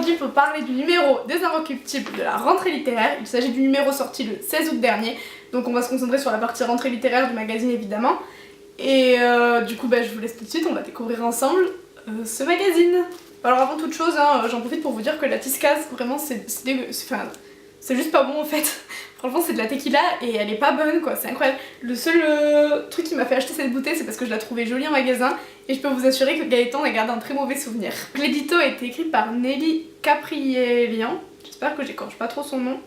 aujourd'hui pour parler du numéro des Inrecuptibles de la rentrée littéraire. Il s'agit du numéro sorti le 16 août dernier, donc on va se concentrer sur la partie rentrée littéraire du magazine évidemment. Et du coup je vous laisse tout de suite, on va découvrir ensemble ce magazine. Alors avant toute chose, j'en profite pour vous dire que la Tiscase, vraiment c'est juste pas bon en fait. Franchement c'est de la tequila et elle est pas bonne quoi, c'est incroyable. Le seul truc qui m'a fait acheter cette bouteille c'est parce que je la trouvais jolie en magasin et je peux vous assurer que Gaëtan a gardé un très mauvais souvenir. L'édito a été écrit par Nelly Caprielian, j'espère que j'écorche pas trop son nom.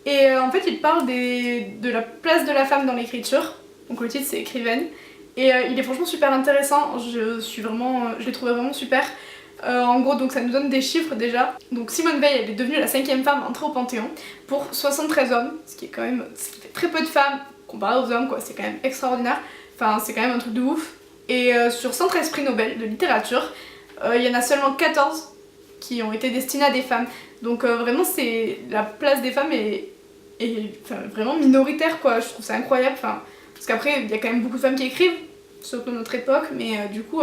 Et en fait il parle de la place de la femme dans l'écriture, donc le titre c'est écrivaine. Et il est franchement super intéressant, je l'ai trouvé vraiment super. En gros donc ça nous donne des chiffres déjà. Donc Simone Veil elle est devenue la 5e femme entrée au Panthéon pour 73 hommes, ce qui fait très peu de femmes comparé aux hommes quoi, c'est quand même extraordinaire. Enfin c'est quand même un truc de ouf. Et sur 113 prix Nobel de littérature, il y en a seulement 14 qui ont été destinés à des femmes. Donc vraiment c'est la place des femmes est vraiment minoritaire quoi, je trouve ça incroyable. Parce qu'après il y a quand même beaucoup de femmes qui écrivent, surtout notre époque, mais du coup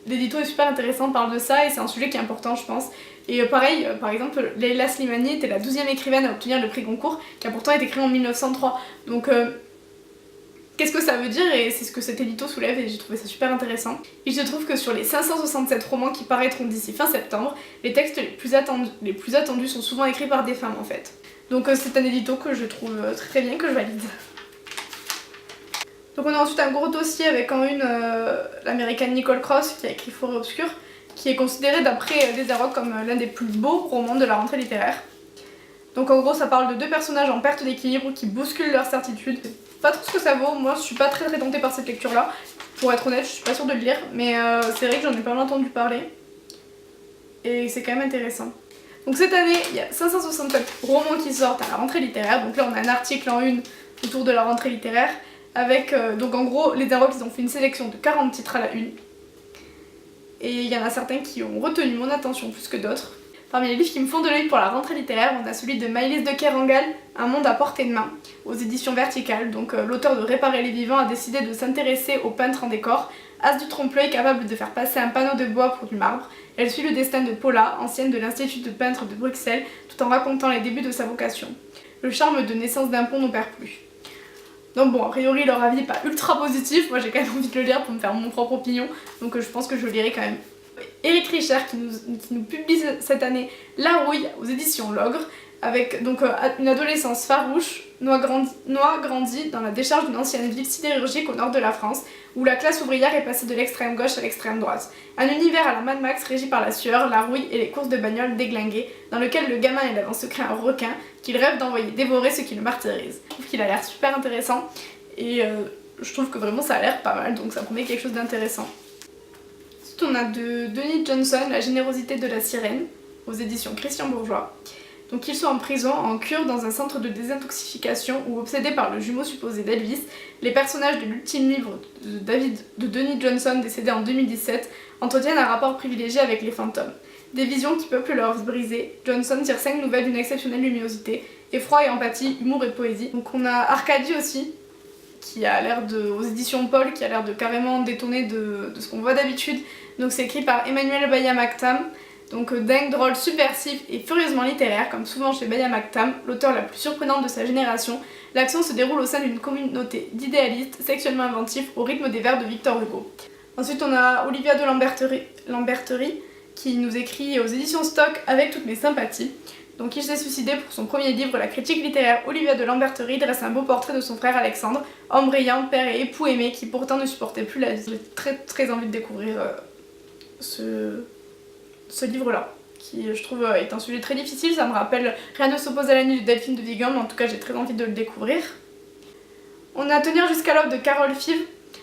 l'édito est super intéressant, parle de ça et c'est un sujet qui est important je pense. Et pareil, par exemple, Leila Slimani était la 12e écrivaine à obtenir le prix Goncourt, qui a pourtant été créé en 1903. Donc qu'est-ce que ça veut dire et c'est ce que cet édito soulève et j'ai trouvé ça super intéressant. Il se trouve que sur les 567 romans qui paraîtront d'ici fin septembre, les textes les plus attendus sont souvent écrits par des femmes en fait. Donc c'est un édito que je trouve très bien, que je valide. Donc on a ensuite un gros dossier avec en une l'américaine Nicole Cross qui a écrit Forêt obscure, qui est considéré d'après les Arocs comme l'un des plus beaux romans de la rentrée littéraire. Donc en gros ça parle de deux personnages en perte d'équilibre qui bousculent leurs certitudes. Pas trop ce que ça vaut, moi je suis pas très tentée par cette lecture là, pour être honnête je suis pas sûre de le lire, mais c'est vrai que j'en ai pas mal entendu parler et c'est quand même intéressant. Donc cette année il y a 567 romans qui sortent à la rentrée littéraire, donc là on a un article en une autour de la rentrée littéraire avec donc en gros les Arocs ils ont fait une sélection de 40 titres à la une et il y en a certains qui ont retenu mon attention plus que d'autres. Parmi les livres qui me font de l'œil pour la rentrée littéraire, on a celui de Maëlys de Kerangal, Un monde à portée de main, aux éditions Verticales. Donc l'auteur de Réparer les vivants a décidé de s'intéresser aux peintres en décor. As du trompe-l'œil capable de faire passer un panneau de bois pour du marbre, elle suit le destin de Paula, ancienne de l'Institut de peintres de Bruxelles, tout en racontant les débuts de sa vocation. Le charme de naissance d'un pont nous perd plus. Donc bon, a priori leur avis n'est pas ultra positif, moi j'ai quand même envie de le lire pour me faire mon propre opinion, donc je pense que je le lirai quand même. Éric Richer qui nous publie cette année La Rouille aux éditions L'Ogre, avec donc une adolescence farouche, Noah grandit dans la décharge d'une ancienne ville sidérurgique au nord de la France, où la classe ouvrière est passée de l'extrême gauche à l'extrême droite. Un univers à la Mad Max régi par la sueur, la rouille et les courses de bagnole déglinguées, dans lequel le gamin élève en secret un requin qu'il rêve d'envoyer dévorer ce qui le martyrise. Je trouve qu'il a l'air super intéressant et je trouve que vraiment ça a l'air pas mal, donc ça promet quelque chose d'intéressant. Ensuite on a de Denis Johnson, La générosité de la sirène, aux éditions Christian Bourgeois. Donc ils sont en prison, en cure dans un centre de désintoxication où, obsédés par le jumeau supposé d'Elvis, les personnages de l'ultime livre de Denis Johnson, décédé en 2017, entretiennent un rapport privilégié avec les fantômes. Des visions qui peuplent leur vie brisée, Johnson tire 5 nouvelles d'une exceptionnelle luminosité, effroi et empathie, humour et poésie. Donc on a Arcadie aussi, qui a l'air aux éditions Paul, qui a l'air de carrément détonner de ce qu'on voit d'habitude. Donc c'est écrit par Emmanuel Baya-Mactam. Donc dingue, drôle, subversif et furieusement littéraire, comme souvent chez Baya-Mactam, l'auteur la plus surprenante de sa génération, l'action se déroule au sein d'une communauté d'idéalistes sexuellement inventifs au rythme des vers de Victor Hugo. Ensuite on a Olivia de Lamberterie qui nous écrit aux éditions Stock avec toutes mes sympathies. Donc il s'est suicidé pour son premier livre, la critique littéraire Olivia de Lamberterie dresse un beau portrait de son frère Alexandre, homme brillant, père et époux aimé qui pourtant ne supportait plus la vie. J'ai très envie de découvrir ce livre-là, qui je trouve est un sujet très difficile, ça me rappelle Rien ne s'oppose à la nuit de Delphine de Vigan, mais en tout cas j'ai très envie de le découvrir. On a Tenir jusqu'à l'aube de Carole Five.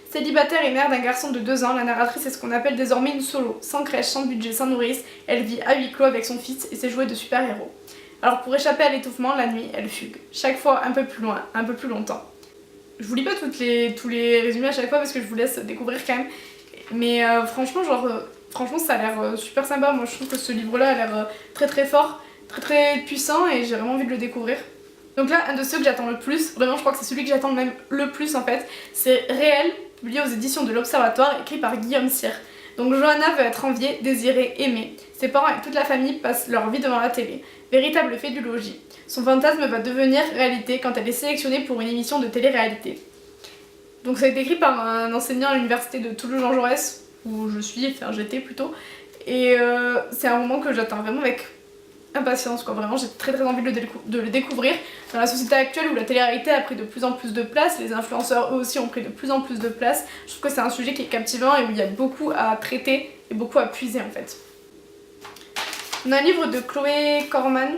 Célibataire et mère d'un garçon de 2 ans, la narratrice est ce qu'on appelle désormais une solo. Sans crèche, sans budget, sans nourrice, elle vit à huis clos avec son fils et ses jouets de super-héros. Alors pour échapper à l'étouffement, la nuit, elle fugue. Chaque fois un peu plus loin, un peu plus longtemps. Je vous lis pas tous les résumés à chaque fois parce que je vous laisse découvrir quand même. Mais franchement, franchement ça a l'air super sympa. Moi je trouve que ce livre-là a l'air très fort, très puissant et j'ai vraiment envie de le découvrir. Donc là, un de ceux que j'attends le plus, vraiment je crois que c'est celui que j'attends même le plus en fait, c'est Réel, publié aux éditions de l'Observatoire, écrit par Guillaume Cyr. Donc Johanna veut être enviée, désirée, aimée. Ses parents et toute la famille passent leur vie devant la télé. Véritable fait du logis. Son fantasme va devenir réalité quand elle est sélectionnée pour une émission de télé-réalité. Donc ça a été écrit par un enseignant à l'université de Toulouse-Jean Jaurès, où j'étais plutôt. Et c'est un roman que j'attends vraiment avec impatience, quoi. Vraiment, j'ai très envie de le découvrir. Dans la société actuelle où la télé-réalité a pris de plus en plus de place, les influenceurs eux aussi ont pris de plus en plus de place, je trouve que c'est un sujet qui est captivant et où il y a beaucoup à traiter et beaucoup à puiser en fait. On a un livre de Chloé Corman,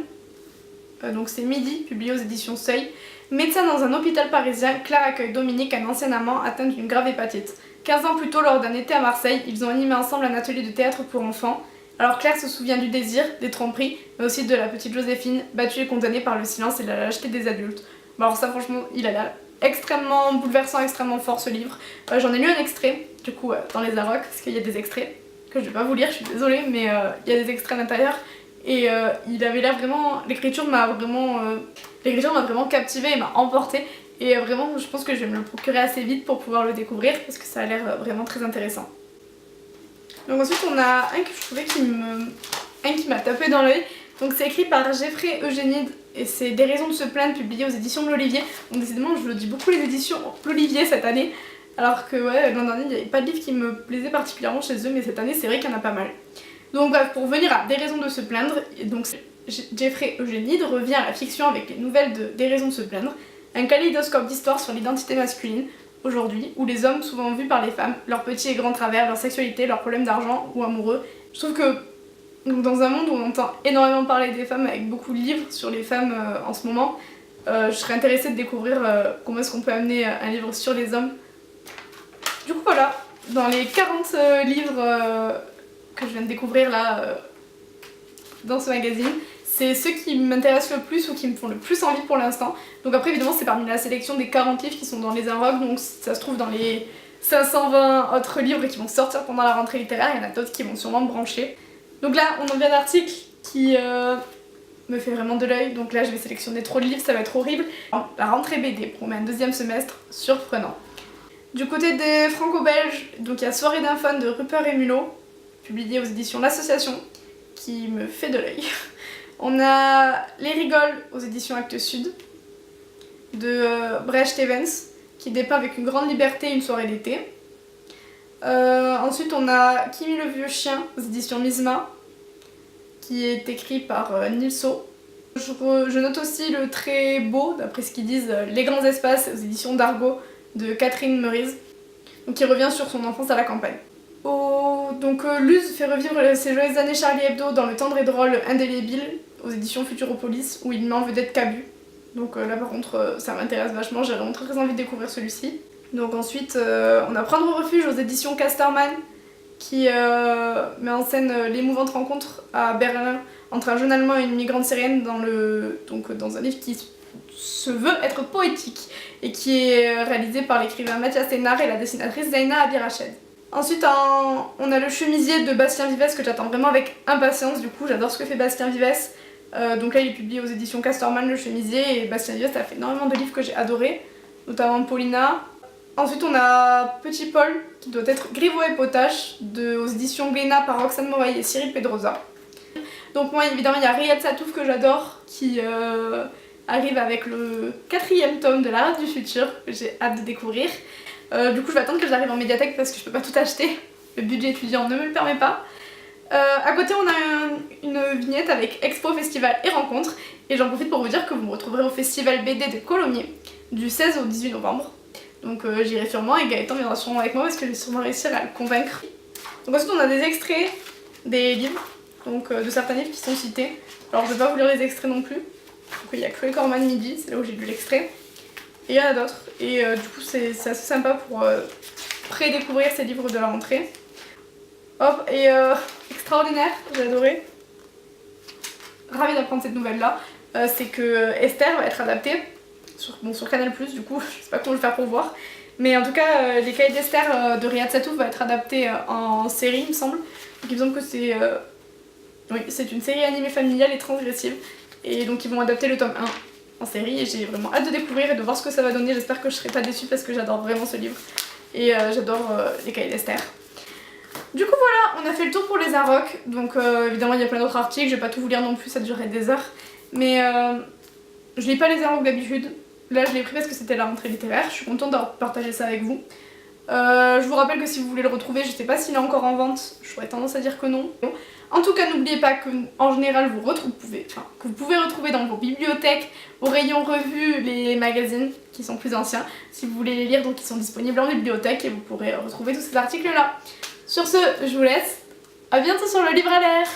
donc c'est Midi, publié aux éditions Seuil. Médecin dans un hôpital parisien, Claire accueille Dominique, un ancien amant atteint d'une grave hépatite. 15 ans plus tôt, lors d'un été à Marseille, ils ont animé ensemble un atelier de théâtre pour enfants. Alors Claire se souvient du désir, des tromperies, mais aussi de la petite Joséphine, battue et condamnée par le silence et la lâcheté des adultes. Bon alors ça franchement, il a l'air extrêmement bouleversant, extrêmement fort ce livre. J'en ai lu un extrait, du coup, dans les Arocs, parce qu'il y a des extraits que je vais pas vous lire, je suis désolée, mais il y a des extraits à l'intérieur. Et il avait l'air vraiment... L'écriture m'a vraiment captivée et m'a emportée. Et vraiment, je pense que je vais me le procurer assez vite pour pouvoir le découvrir, parce que ça a l'air vraiment très intéressant. Donc ensuite on a un que je trouvais qui m'a tapé dans l'œil. Donc c'est écrit par Geoffrey Eugénide et c'est Des raisons de se plaindre, publié aux éditions de l'Olivier. Donc décidément je le dis beaucoup les éditions l'Olivier cette année. Alors que ouais, l'an dernier il n'y avait pas de livre qui me plaisait particulièrement chez eux, mais cette année c'est vrai qu'il y en a pas mal. Donc bref, pour venir à Des raisons de se plaindre, donc Geoffrey Eugénide revient à la fiction avec les nouvelles de Des raisons de se plaindre. Un kaléidoscope d'histoires sur l'identité masculine. Aujourd'hui, où les hommes, souvent vus par les femmes, leurs petits et grands travers, leur sexualité, leurs problèmes d'argent ou amoureux. Je trouve que dans un monde où on entend énormément parler des femmes avec beaucoup de livres sur les femmes en ce moment, je serais intéressée de découvrir comment est-ce qu'on peut amener un livre sur les hommes. Du coup voilà, dans les 40 livres que je viens de découvrir là dans ce magazine, c'est ceux qui m'intéressent le plus ou qui me font le plus envie pour l'instant. Donc après évidemment c'est parmi la sélection des 40 livres qui sont dans les Arocs, donc ça se trouve dans les 520 autres livres qui vont sortir pendant la rentrée littéraire, il y en a d'autres qui vont sûrement me brancher. Donc là on en vient à un article qui me fait vraiment de l'œil, donc là je vais sélectionner trop de livres, ça va être horrible. La rentrée BD promet un deuxième semestre surprenant. Du côté des franco-belges, donc il y a Soirée d'un fan de Rupert et Mulot, publié aux éditions L'Association, qui me fait de l'œil. On a Les Rigoles aux éditions Actes Sud de Brecht Evans qui dépeint avec une grande liberté une soirée d'été. Ensuite on a Kimi le vieux chien aux éditions Misma qui est écrit par Nilso. Je note aussi le très beau, d'après ce qu'ils disent, Les grands espaces aux éditions d'Argo de Catherine Meurize, donc qui revient sur son enfance à la campagne. Donc Luz fait revivre ses joyeuses années Charlie Hebdo dans le tendre et drôle Indélébile aux éditions Futuropolis où il met en vedette Cabu. Donc là par contre ça m'intéresse vachement, j'ai vraiment très envie de découvrir celui-ci. Donc ensuite on a Prendre refuge aux éditions Casterman qui met en scène l'émouvante rencontre à Berlin entre un jeune allemand et une migrante syrienne dans un livre qui se veut être poétique et qui est réalisé par l'écrivain Mathias Sénard et la dessinatrice Zaina Abirached. Ensuite on a Le chemisier de Bastien Vives que j'attends vraiment avec impatience, du coup j'adore ce que fait Bastien Vives. Donc là il est publié aux éditions Casterman, Le chemisier, et Bastien Vives a fait énormément de livres que j'ai adorés, notamment Paulina. Ensuite on a Petit Paul qui doit être Griveau et Potache aux éditions Glénat par Roxane Moreille et Cyril Pedrosa. Donc moi évidemment il y a Riyad Satouf que j'adore qui arrive avec le 4e tome de La Rade du futur que j'ai hâte de découvrir. Du coup je vais attendre que j'arrive en médiathèque parce que je peux pas tout acheter, le budget étudiant ne me le permet pas. À côté on a une vignette avec expo, festival et rencontres et j'en profite pour vous dire que vous me retrouverez au festival BD de Colomiers du 16 au 18 novembre. Donc j'irai sûrement et Gaëtan viendra sûrement avec moi parce que je vais sûrement réussir à le convaincre. Donc ensuite on a des extraits des livres, donc de certains livres qui sont cités. Alors je vais pas vous lire les extraits non plus. Donc il y a Chloé Corman Midi, c'est là où j'ai lu l'extrait. Et il y en a d'autres. Et du coup c'est assez sympa pour pré-découvrir ces livres de la rentrée. Hop, et extraordinaire, j'ai adoré. Ravie d'apprendre cette nouvelle là. C'est que Esther va être adaptée sur Canal+, du coup, je sais pas comment le faire pour voir. Mais en tout cas, les cahiers d'Esther de Riyad Satouf va être adapté en série, il me semble. Donc il me semble que c'est oui, c'est une série animée familiale et transgressive. Et donc ils vont adapter le tome 1 en série et j'ai vraiment hâte de découvrir et de voir ce que ça va donner. J'espère que je serai pas déçue parce que j'adore vraiment ce livre. Et j'adore les cahiers d'Esther. Du coup voilà, on a fait le tour pour les Arocs, donc évidemment il y a plein d'autres articles, je vais pas tout vous lire non plus, ça durerait des heures, mais je lis pas les Arocs d'habitude, là je l'ai pris parce que c'était la rentrée littéraire, je suis contente d'avoir partagé ça avec vous. Je vous rappelle que si vous voulez le retrouver, je sais pas s'il est encore en vente, j'aurais tendance à dire que non. En tout cas, n'oubliez pas que en général que vous pouvez retrouver dans vos bibliothèques, au rayon revues, les magazines qui sont plus anciens. Si vous voulez les lire, donc ils sont disponibles en bibliothèque et vous pourrez retrouver tous ces articles là. Sur ce, je vous laisse. À bientôt sur le livre à l'air.